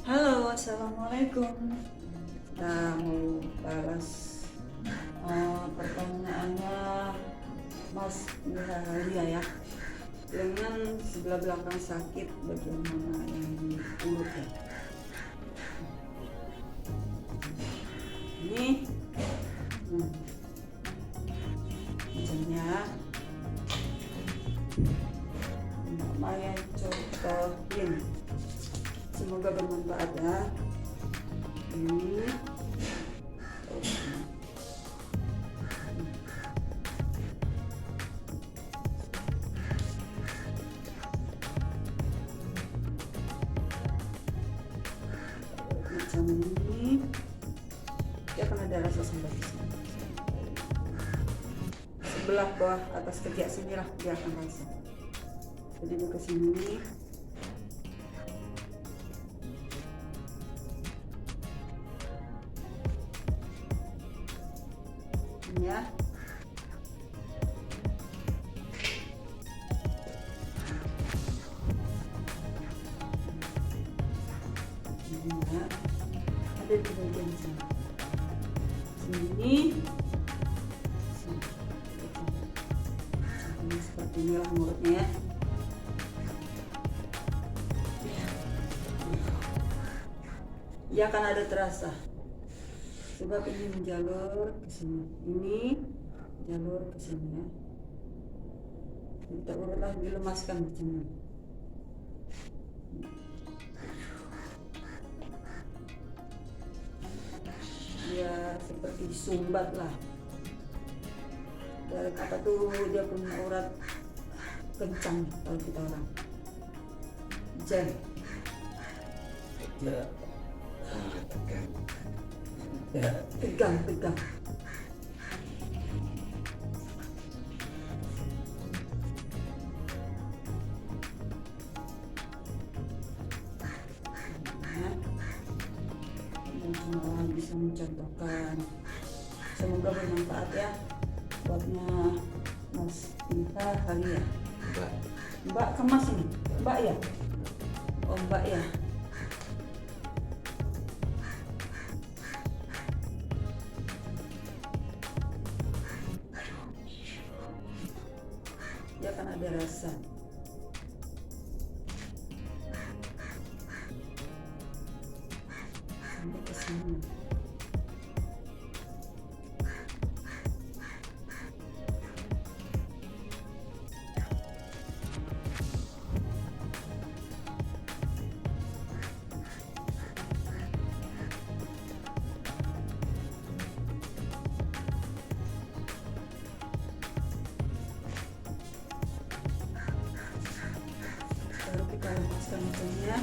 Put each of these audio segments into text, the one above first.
Halo, assalamualaikum. Nah, mau balas pertanyaannya Mas Lia ya. Dengan sebelah belakang sakit, bagaimana yang di urut ya? Ini, misalnya, Mbak Maya contohin. Semoga bermanfaat ya. Ini. Macam ini, dia akan ada rasa sampai di sini. Sebelah bawah atas ketiak sini lah dia akan rasa. Jadi dia ke sini. Ya. Ya. Ada di bagian sini. Sini. Ini seperti inilah mulutnya ya. Dia akan ada terasa. Sebab ini menjalur ke sini. Ini jalur ke sini ya. Kita urutlah, dilemaskan macam ini. Dia seperti sumbat lah. Dari kata tuh dia punya urat kencang kalau kita orang. Jen. Ya. Tegang. Cuma bisa mencontohkan. Semoga bermanfaat ya buatnya Mas Inta kali ya. Mbak kemas ini. Mbak ya. Oh Mbak ya. Dia akan ada rasa. Sampai ke sini. Baru kita lemaskan ujungnya.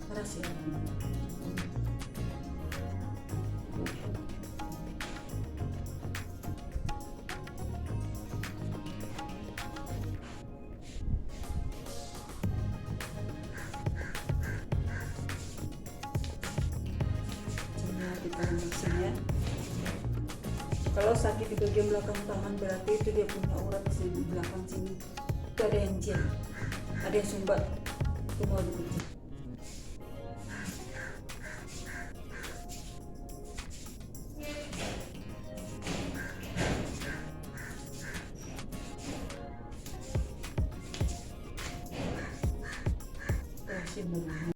Keras ya. Coba kita relaxin ya. Kalau sakit di bagian belakang tangan berarti itu dia punya urat di belakang sini. Itu ada yang jam, ada yang sumbat. Itu mau dipecah. Sini.